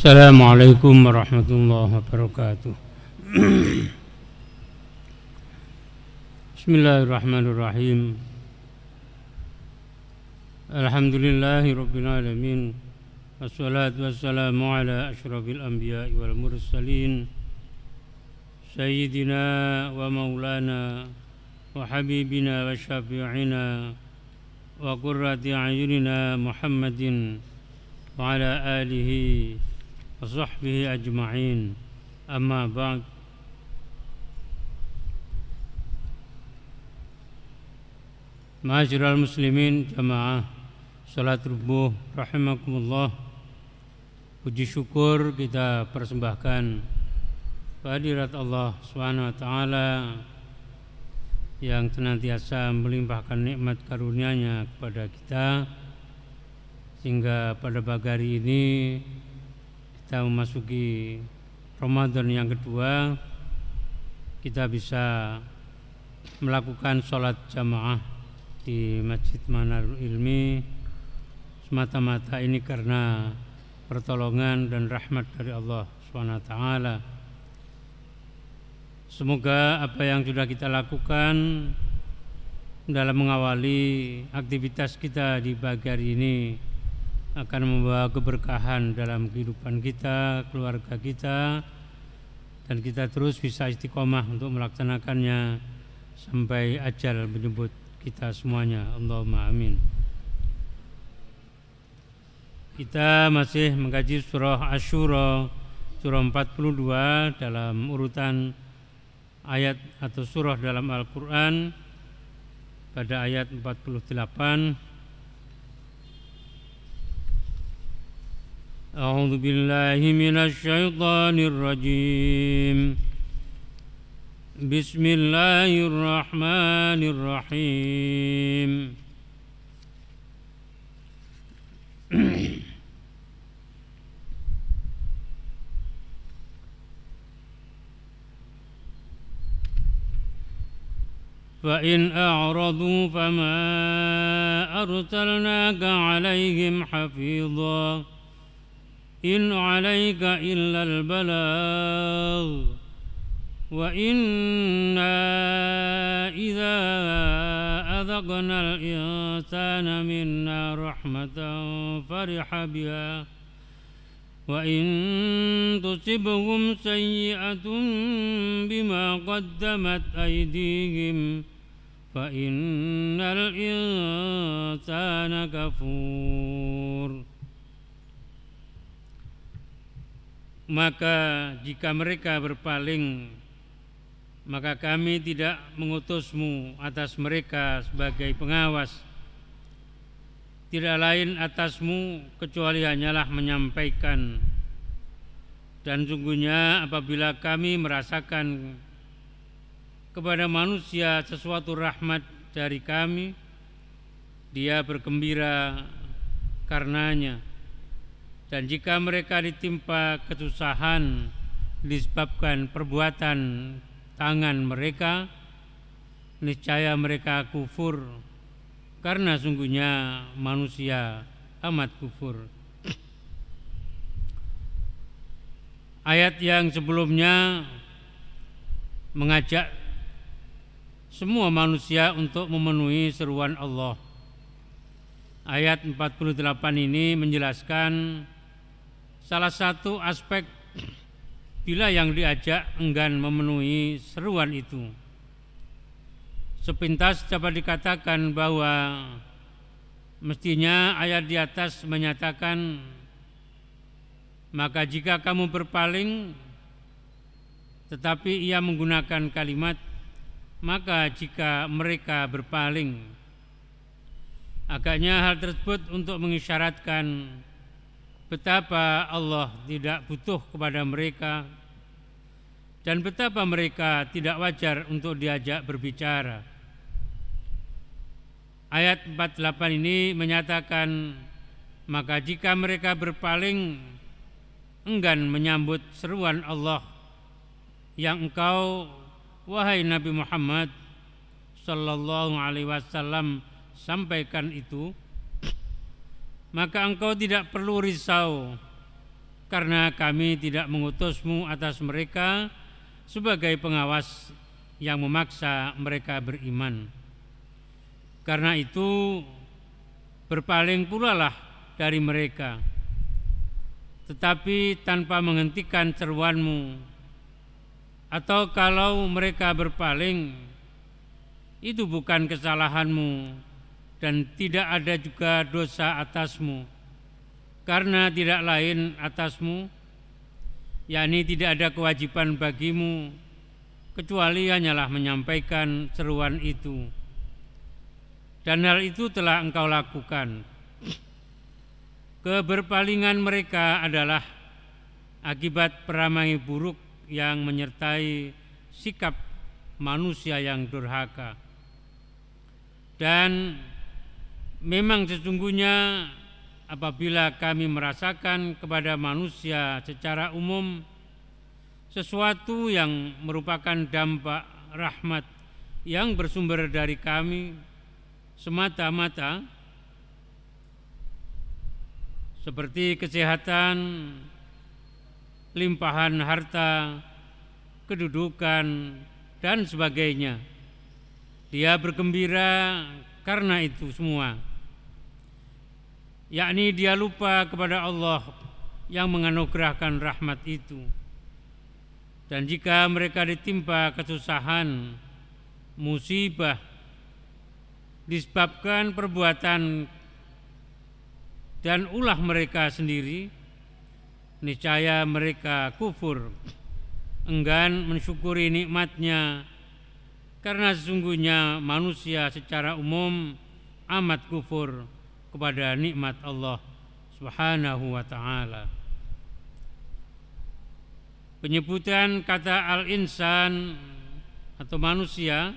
Assalamualaikum warahmatullahi wabarakatuh. Bismillahirrahmanirrahim. Alhamdulillahi rabbil alamin. Wassalatu wassalamu ala asyrafil anbiya'i wal mursalin sayyidina wa maulana wa habibina wa syafi'ina wa qurrati a'yunina Muhammadin wa ala alihi wa sahbihi ajma'in. Amma ba'd. Ma'asyiral muslimin jamaah salat rubuh rahimakumullah. Puji syukur kita persembahkan kehadirat Allah Subhanahu wa taala yang senantiasa melimpahkan nikmat karunia-Nya kepada kita, sehingga pada pagi hari ini kita memasuki Ramadan yang kedua, kita bisa melakukan sholat jamaah di Masjid Manarul Ilmi semata-mata ini karena pertolongan dan rahmat dari Allah SWT. Semoga apa yang sudah kita lakukan dalam mengawali aktivitas kita di pagi hari ini akan membawa keberkahan dalam kehidupan kita, keluarga kita, dan kita terus bisa istiqomah untuk melaksanakannya sampai ajal menjemput kita semuanya. Allahumma amin. Kita masih mengkaji surah Asy-Syura, surah 42 dalam urutan ayat atau surah dalam Al-Quran pada ayat 48. A'udzu billahi minasy syaithanir rajim. Bismillahirrahmanirrahim. Fa in a'radu fama arsalnaka 'alaihim hafidha in 'alaika illal balagh wa inna idza adaqnal insana minna rahmatan fariha biha wa in tusibhum sayyi'atun bima qaddamat aydihim fa innal insana kafur. Maka jika mereka berpaling, maka kami tidak mengutusmu atas mereka sebagai pengawas. Tidak lain atasmu kecuali hanyalah menyampaikan. Dan sungguhnya apabila kami merasakan kepada manusia sesuatu rahmat dari kami, dia bergembira karenanya. Dan jika mereka ditimpa kesusahan disebabkan perbuatan tangan mereka, niscaya mereka kufur, karena sungguhnya manusia amat kufur. Ayat yang sebelumnya mengajak semua manusia untuk memenuhi seruan Allah. Ayat 48 ini menjelaskan salah satu aspek bila yang diajak enggan memenuhi seruan itu. Sepintas dapat dikatakan bahwa mestinya ayat di atas menyatakan, maka jika kamu berpaling, tetapi ia menggunakan kalimat maka jika mereka berpaling. Agaknya hal tersebut untuk mengisyaratkan betapa Allah tidak butuh kepada mereka dan betapa mereka tidak wajar untuk diajak berbicara. Ayat 48 ini menyatakan, maka jika mereka berpaling, enggan menyambut seruan Allah yang engkau, wahai Nabi Muhammad sallallahu alaihi wasallam, sampaikan itu, maka engkau tidak perlu risau karena kami tidak mengutusmu atas mereka sebagai pengawas yang memaksa mereka beriman. Karena itu berpaling pula lah dari mereka, tetapi tanpa menghentikan seruanmu. Atau kalau mereka berpaling, itu bukan kesalahanmu dan tidak ada juga dosa atasmu, karena tidak lain atasmu, yakni tidak ada kewajiban bagimu kecuali hanyalah menyampaikan seruan itu, dan hal itu telah engkau lakukan. Keberpalingan mereka adalah akibat peramai buruk yang menyertai sikap manusia yang durhaka. Dan memang sesungguhnya apabila kami merasakan kepada manusia secara umum sesuatu yang merupakan dampak rahmat yang bersumber dari kami semata-mata, seperti kesehatan, limpahan harta, kedudukan, dan sebagainya, dia bergembira karena itu semua, yakni dia lupa kepada Allah yang menganugerahkan rahmat itu. Dan jika mereka ditimpa kesusahan, musibah disebabkan perbuatan dan ulah mereka sendiri, niscaya mereka kufur, enggan mensyukuri nikmatnya, karena sesungguhnya manusia secara umum amat kufur kepada nikmat Allah Subhanahu wa ta'ala. Penyebutan kata al-insan atau manusia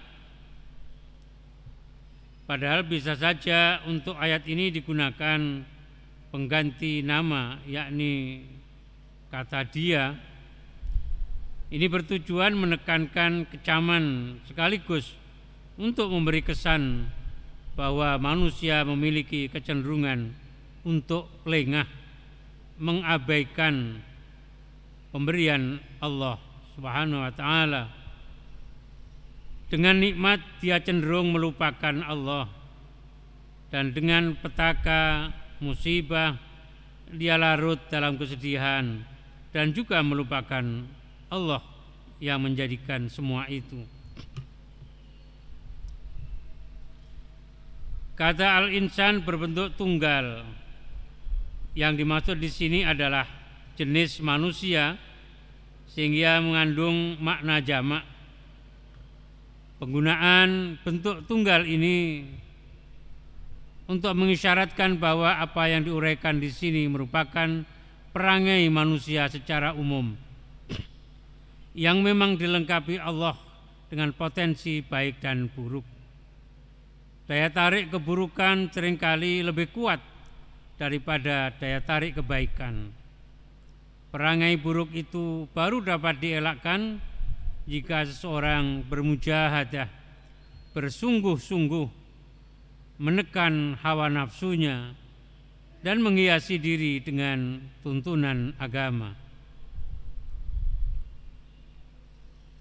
padahal bisa saja untuk ayat ini digunakan pengganti nama, yakni kata dia. Ini bertujuan menekankan kecaman sekaligus untuk memberi kesan bahwa manusia memiliki kecenderungan untuk lengah mengabaikan pemberian Allah Subhanahu wa ta'ala. Dengan nikmat dia cenderung melupakan Allah, dan dengan petaka musibah dia larut dalam kesedihan dan juga melupakan Allah yang menjadikan semua itu. Kata al-insan berbentuk tunggal. Yang dimaksud di sini adalah jenis manusia, sehingga mengandung makna jamak. Penggunaan bentuk tunggal ini untuk mengisyaratkan bahwa apa yang diuraikan di sini merupakan perangai manusia secara umum yang memang dilengkapi Allah dengan potensi baik dan buruk. Daya tarik keburukan seringkali lebih kuat daripada daya tarik kebaikan. Perangai buruk itu baru dapat dielakkan jika seseorang bermujahadah, bersungguh-sungguh menekan hawa nafsunya dan menghiasi diri dengan tuntunan agama.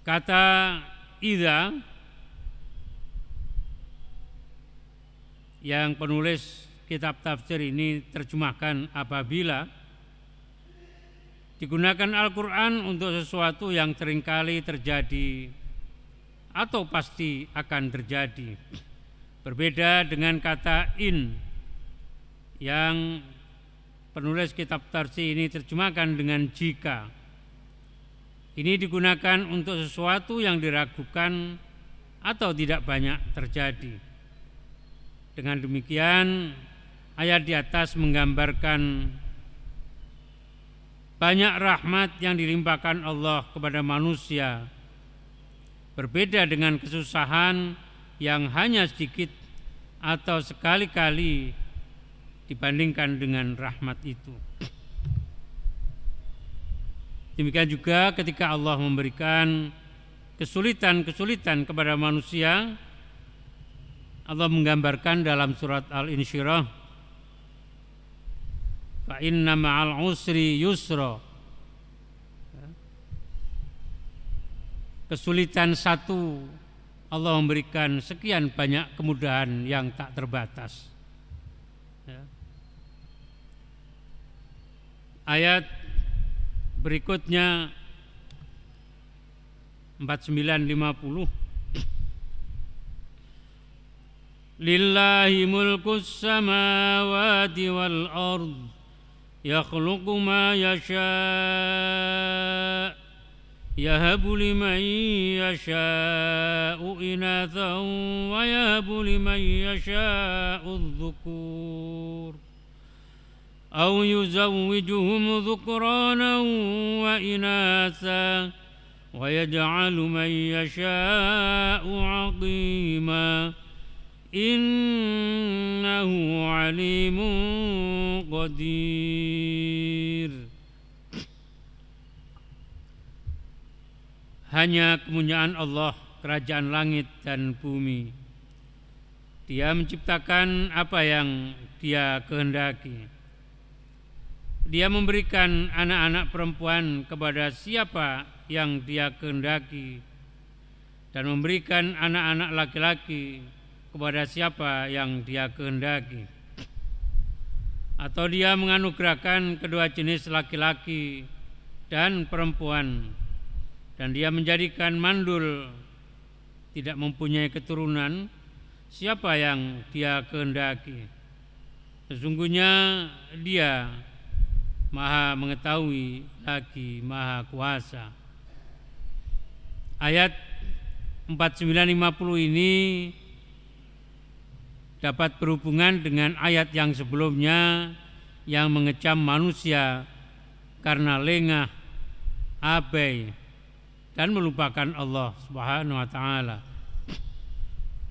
Kata idza yang penulis kitab tafsir ini terjemahkan apabila, digunakan Al-Quran untuk sesuatu yang seringkali terjadi atau pasti akan terjadi. Berbeda dengan kata in yang penulis kitab tafsir ini terjemahkan dengan jika. Ini digunakan untuk sesuatu yang diragukan atau tidak banyak terjadi. Dengan demikian, ayat di atas menggambarkan banyak rahmat yang dilimpahkan Allah kepada manusia, berbeda dengan kesusahan yang hanya sedikit atau sekali-kali dibandingkan dengan rahmat itu. Demikian juga ketika Allah memberikan kesulitan-kesulitan kepada manusia, Allah menggambarkan dalam surat Al-Insyirah Fa inna ma'al usri yusra. Kesulitan satu, Allah memberikan sekian banyak kemudahan yang tak terbatas. Ya. Ayat berikutnya 49-50. Lillahi mulkus samawati wal ard yakhluqu ma yasha' yahabu liman yasha'u inathan wa yahabu liman yasha'u adh-dhukur aw yuzawwijuhum dhukranan wa inathan wa yaj'alu man yasha'u 'aqima innahu alimun qadir. Hanya kemuliaan Allah, kerajaan langit dan bumi. Dia menciptakan apa yang Dia kehendaki. Dia memberikan anak-anak perempuan kepada siapa yang Dia kehendaki, dan memberikan anak-anak laki-laki kepada siapa yang Dia kehendaki. Atau Dia menganugerahkan kedua jenis laki-laki dan perempuan, dan Dia menjadikan mandul, tidak mempunyai keturunan, siapa yang Dia kehendaki. Sesungguhnya Dia Maha mengetahui lagi Maha kuasa. Ayat 49-50 ini dapat berhubungan dengan ayat yang sebelumnya yang mengecam manusia karena lengah, abai, dan melupakan Allah Subhanahu wa taala.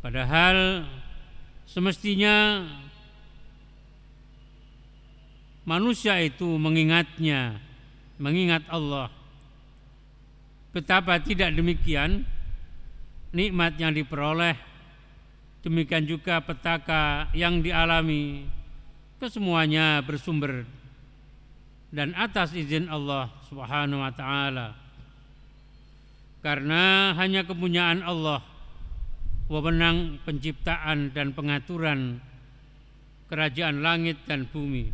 Padahal semestinya manusia itu mengingat Allah. Betapa tidak demikian nikmat yang diperoleh, demikian juga petaka yang dialami, kesemuanya bersumber dan atas izin Allah Subhanahu wa taala. Karena hanya kepunyaan Allah wewenang penciptaan dan pengaturan kerajaan langit dan bumi.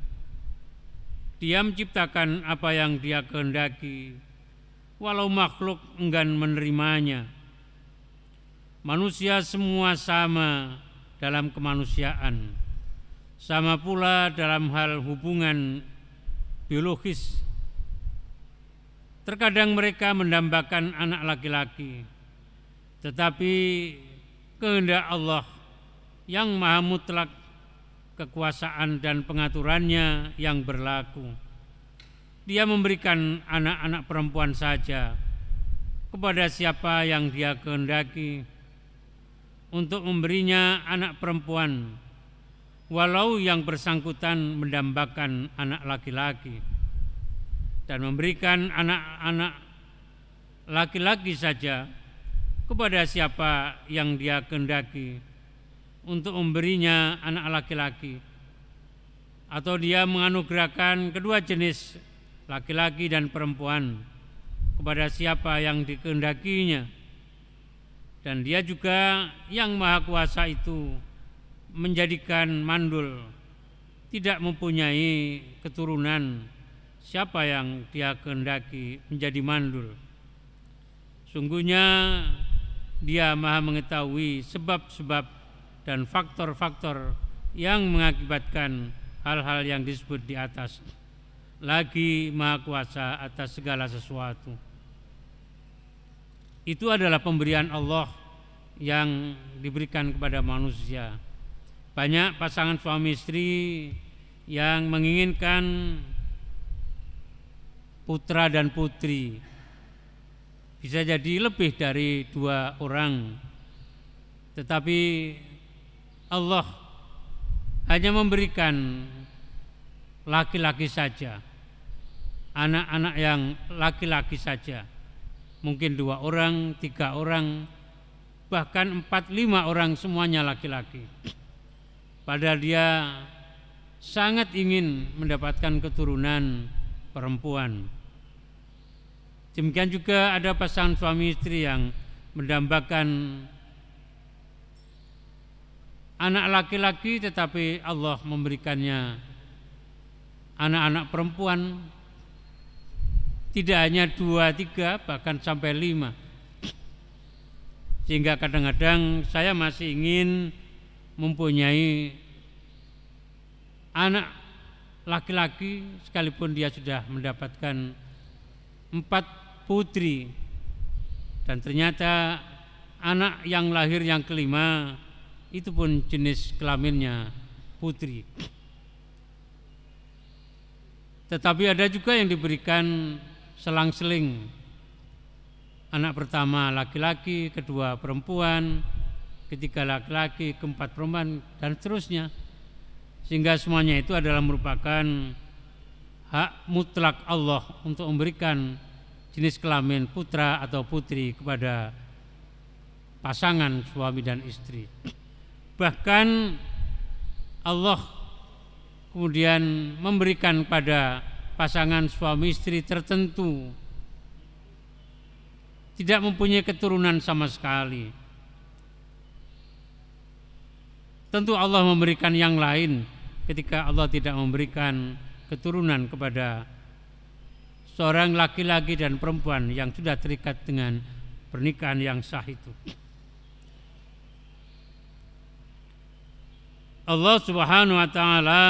Dia menciptakan apa yang Dia kehendaki, walau makhluk enggan menerimanya. Manusia semua sama dalam kemanusiaan, sama pula dalam hal hubungan biologis. Terkadang mereka mendambakan anak laki-laki, tetapi kehendak Allah yang maha mutlak, kekuasaan dan pengaturannya yang berlaku. Dia memberikan anak-anak perempuan saja kepada siapa yang Dia kehendaki, untuk memberinya anak perempuan, walau yang bersangkutan mendambakan anak laki-laki, dan memberikan anak-anak laki-laki saja kepada siapa yang Dia kehendaki, untuk memberinya anak laki-laki. Atau Dia menganugerahkan kedua jenis laki-laki dan perempuan kepada siapa yang dikehendakinya. Dan Dia juga yang maha kuasa itu menjadikan mandul, tidak mempunyai keturunan, siapa yang Dia kehendaki menjadi mandul. Sungguhnya Dia maha mengetahui sebab-sebab dan faktor-faktor yang mengakibatkan hal-hal yang disebut di atas, lagi maha kuasa atas segala sesuatu. Itu adalah pemberian Allah yang diberikan kepada manusia. Banyak pasangan suami istri yang menginginkan putra dan putri, bisa jadi lebih dari 2 orang, tetapi Allah hanya memberikan laki-laki saja, anak-anak yang laki-laki saja. Mungkin 2 orang, 3 orang, bahkan 4-5 orang semuanya laki-laki. Padahal Dia sangat ingin mendapatkan keturunan perempuan. Demikian juga ada pasangan suami istri yang mendambakan anak laki-laki, tetapi Allah memberikannya anak-anak perempuan, tidak hanya 2, 3, bahkan sampai 5. Sehingga kadang-kadang saya masih ingin mempunyai anak laki-laki sekalipun dia sudah mendapatkan 4 putri, dan ternyata anak yang lahir yang kelima itu pun jenis kelaminnya putri. Tetapi ada juga yang diberikan selang-seling, anak pertama laki-laki, kedua perempuan, ketiga laki-laki, keempat perempuan, dan seterusnya. Sehingga semuanya itu adalah merupakan hak mutlak Allah untuk memberikan jenis kelamin putra atau putri kepada pasangan suami dan istri. Bahkan Allah kemudian memberikan pada pasangan suami istri tertentu tidak mempunyai keturunan sama sekali. Tentu Allah memberikan yang lain ketika Allah tidak memberikan keturunan kepada seorang laki-laki dan perempuan yang sudah terikat dengan pernikahan yang sah itu. Allah Subhanahu wa taala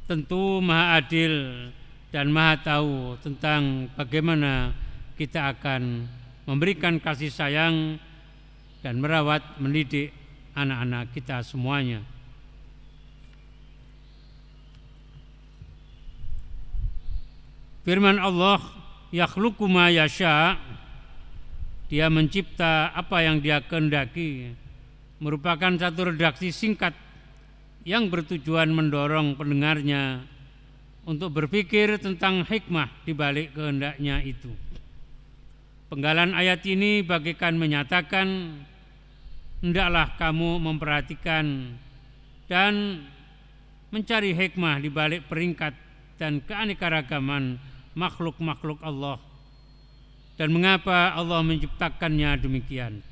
tentu Maha Adil dan Maha Tahu tentang bagaimana kita akan memberikan kasih sayang dan merawat mendidik anak-anak kita semuanya. Firman Allah, yakhluqu ma yasha, dia mencipta apa yang dia kehendaki, merupakan satu redaksi singkat yang bertujuan mendorong pendengarnya untuk berpikir tentang hikmah di balik kehendaknya itu. Penggalan ayat ini bagaikan menyatakan, hendaklah kamu memperhatikan dan mencari hikmah di balik peringkat dan keanekaragaman makhluk-makhluk Allah, dan mengapa Allah menciptakannya demikian.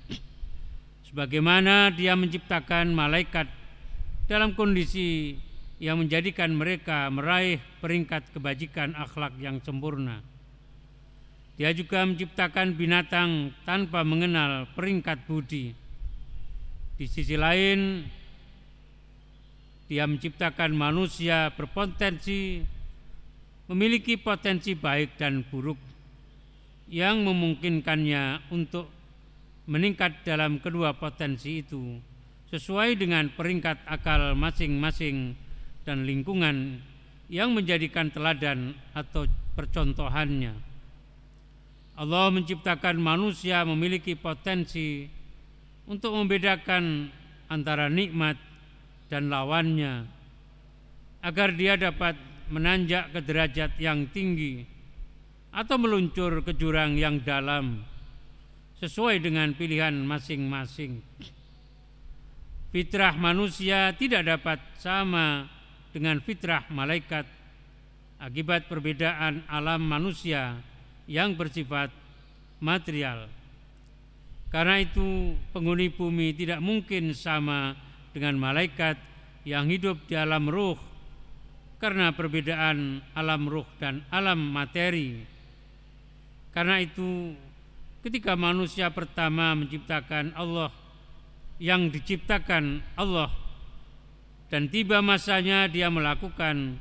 Sebagaimana dia menciptakan malaikat dalam kondisi yang menjadikan mereka meraih peringkat kebajikan akhlak yang sempurna. Dia juga menciptakan binatang tanpa mengenal peringkat budi. Di sisi lain, dia menciptakan manusia berpotensi memiliki potensi baik dan buruk yang memungkinkannya untuk meningkat dalam kedua potensi itu sesuai dengan peringkat akal masing-masing dan lingkungan yang menjadikan teladan atau percontohannya. Allah menciptakan manusia memiliki potensi untuk membedakan antara nikmat dan lawannya agar dia dapat menanjak ke derajat yang tinggi atau meluncur ke jurang yang dalam sesuai dengan pilihan masing-masing. Fitrah manusia tidak dapat sama dengan fitrah malaikat akibat perbedaan alam manusia yang bersifat material. Karena itu penghuni bumi tidak mungkin sama dengan malaikat yang hidup di alam ruh karena perbedaan alam ruh dan alam materi. Karena itu ketika manusia pertama menciptakan Allah yang diciptakan Allah dan tiba masanya dia melakukan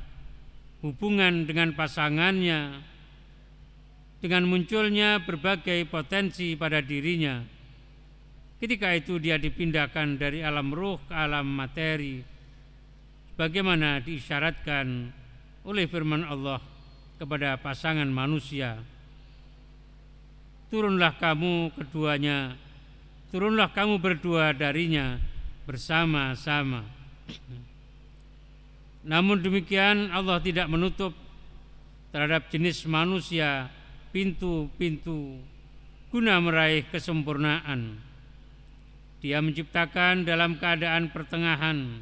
hubungan dengan pasangannya dengan munculnya berbagai potensi pada dirinya, ketika itu dia dipindahkan dari alam ruh ke alam materi bagaimana diisyaratkan oleh firman Allah kepada pasangan manusia, turunlah kamu keduanya, turunlah kamu berdua darinya bersama-sama. Namun demikian Allah tidak menutup terhadap jenis manusia pintu-pintu guna meraih kesempurnaan. Dia menciptakan dalam keadaan pertengahan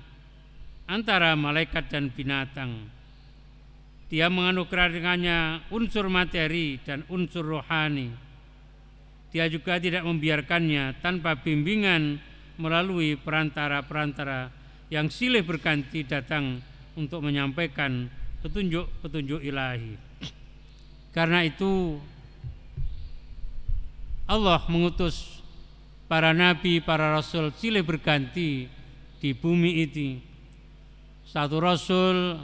antara malaikat dan binatang. Dia menganugerahkannya unsur materi dan unsur rohani. Dia juga tidak membiarkannya tanpa bimbingan melalui perantara-perantara yang silih berganti datang untuk menyampaikan petunjuk-petunjuk ilahi. Karena itu Allah mengutus para nabi, para rasul silih berganti di bumi ini. Satu rasul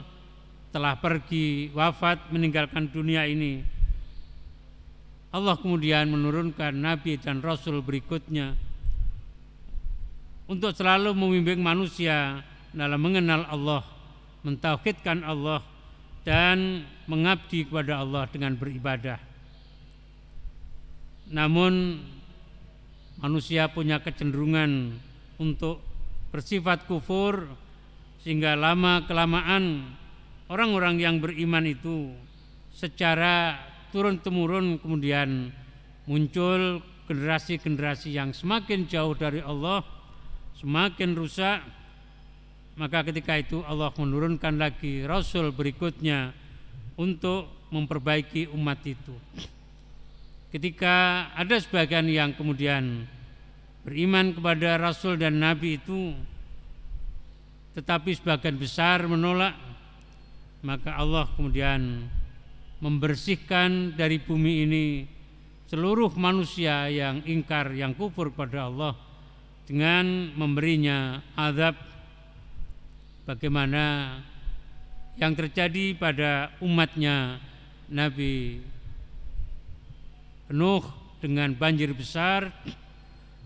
telah pergi wafat meninggalkan dunia ini. Allah kemudian menurunkan nabi dan rasul berikutnya untuk selalu membimbing manusia dalam mengenal Allah, mentauhidkan Allah, dan mengabdi kepada Allah dengan beribadah. Namun manusia punya kecenderungan untuk bersifat kufur, sehingga lama-kelamaan orang-orang yang beriman itu secara turun-temurun kemudian muncul generasi-generasi yang semakin jauh dari Allah, semakin rusak. Maka ketika itu Allah menurunkan lagi Rasul berikutnya untuk memperbaiki umat itu. Ketika ada sebagian yang kemudian beriman kepada Rasul dan Nabi itu, tetapi sebagian besar menolak, maka Allah kemudian membersihkan dari bumi ini seluruh manusia yang ingkar, yang kufur pada Allah, dengan memberinya azab bagaimana yang terjadi pada umatnya Nabi Nuh dengan banjir besar,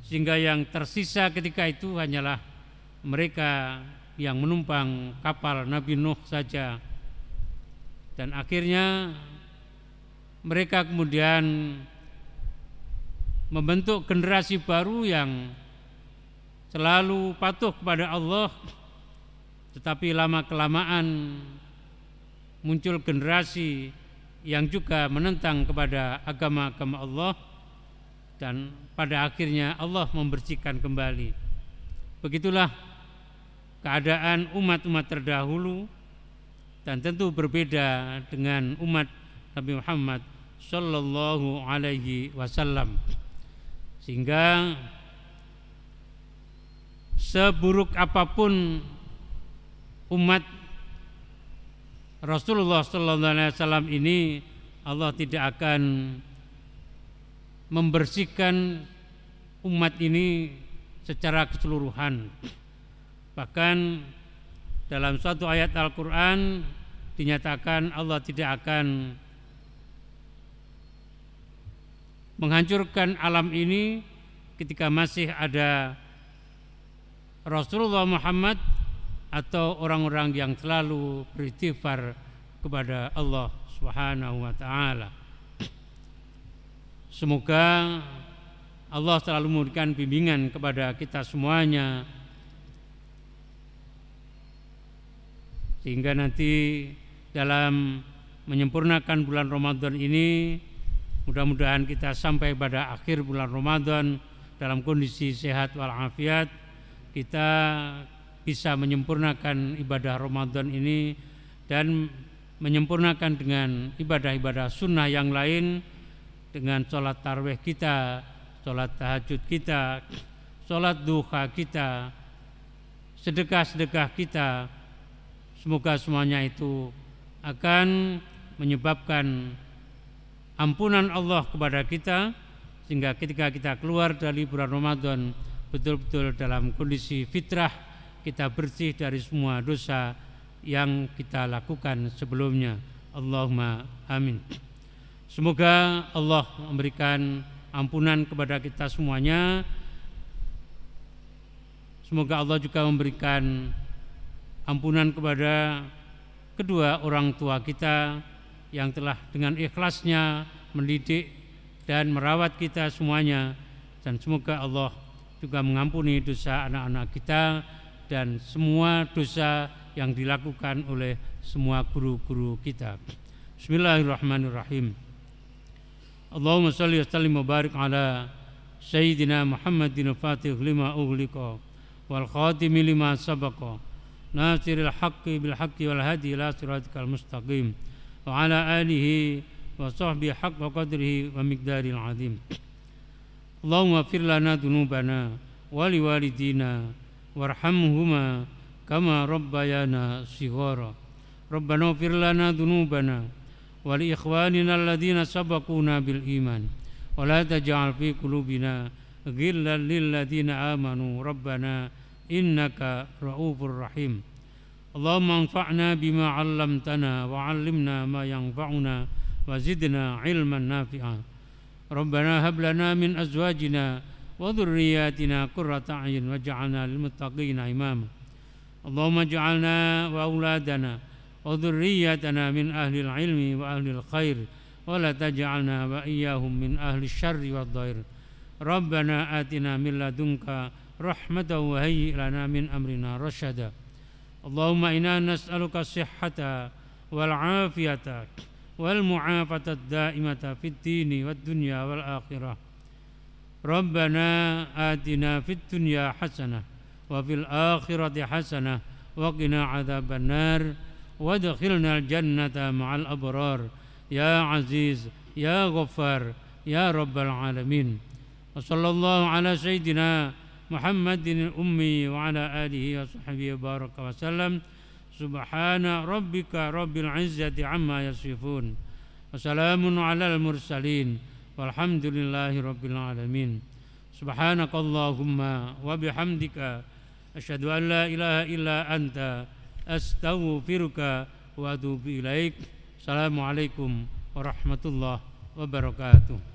sehingga yang tersisa ketika itu hanyalah mereka yang menumpang kapal Nabi Nuh saja. Dan akhirnya mereka kemudian membentuk generasi baru yang selalu patuh kepada Allah, tetapi lama-kelamaan muncul generasi yang juga menentang kepada agama-agama Allah, dan pada akhirnya Allah membersihkan kembali. Begitulah keadaan umat-umat terdahulu, dan tentu berbeda dengan umat Nabi Muhammad Sallallahu Alaihi Wasallam. Sehingga seburuk apapun umat Rasulullah Sallallahu Alaihi Wasallam ini, Allah tidak akan membersihkan umat ini secara keseluruhan. Bahkan dalam suatu ayat Al-Quran dinyatakan Allah tidak akan menghancurkan alam ini ketika masih ada Rasulullah Muhammad atau orang-orang yang selalu beristighfar kepada Allah Subhanahu wa taala. Semoga Allah selalu memberikan bimbingan kepada kita semuanya, sehingga nanti dalam menyempurnakan bulan Ramadan ini, mudah-mudahan kita sampai pada akhir bulan Ramadan dalam kondisi sehat walafiat. Kita bisa menyempurnakan ibadah Ramadan ini dan menyempurnakan dengan ibadah-ibadah sunnah yang lain, dengan sholat tarawih kita, sholat tahajud kita, sholat duha kita, sedekah-sedekah kita. Semoga semuanya itu akan menyebabkan ampunan Allah kepada kita, sehingga ketika kita keluar dari bulan Ramadan betul-betul dalam kondisi fitrah, kita bersih dari semua dosa yang kita lakukan sebelumnya. Allahumma amin. Semoga Allah memberikan ampunan kepada kita semuanya. Semoga Allah juga memberikan ampunan kepada kedua orang tua kita yang telah dengan ikhlasnya mendidik dan merawat kita semuanya. Dan semoga Allah juga mengampuni dosa anak-anak kita dan semua dosa yang dilakukan oleh semua guru-guru kita. Bismillahirrahmanirrahim. Allahumma shalli wa sallim wa barik ala سيدنا محمد الفاتح لما أغلق والخاتم لما سبق ناصر الحق بالحق والهدي إلى صراطك المستقيم وعلى آله وصحبه حق قدره ومقدار العظيم. اللهم اغفر لنا ذنوبنا ولوالدينا وارحمهما كما ربيانا صغارا. ربنا اغفر لنا ذنوبنا ولإخواننا الذين سبقونا بالإيمان ولا تجعل في قلوبنا غلا للذين آمنوا ربنا إنك رؤوف رحيم. اللهم انفعنا بما علمتنا وعلمنا ما ينفعنا وزدنا علما نافعا. ربنا هب لنا من أزواجنا وذرياتنا قرة أعين واجعلنا للمتقين إماما. اللهم اجعلنا وأولادنا وذرياتنا من أهل العلم وأهل الخير ولا تجعلنا وإياهم من أهل الشر والضير. ربنا آتنا من لدنك رحمة وهيئ لنا من أمرنا رشدا. اللهم إنا نسألك الصحة والعافية والمعافاة الدائمة في الدين والدنيا والآخرة. ربنا آتنا في الدنيا حسنة وفي الآخرة حسنة وقنا عذاب النار وادخلنا الجنة مع الأبرار يا عزيز يا غفار يا رب العالمين. وصلى الله على سيدنا محمد الأمي وعلى آله وصحبه وبارك وسلم. سبحان ربك رب العزة عما يصفون وسلام على المرسلين والحمد لله رب العالمين. سبحانك اللهم وبحمدك أشهد أن لا إله إلا أنت أستغفرك وأتوب إليك. السلام عليكم warahmatullahi wabarakatuh.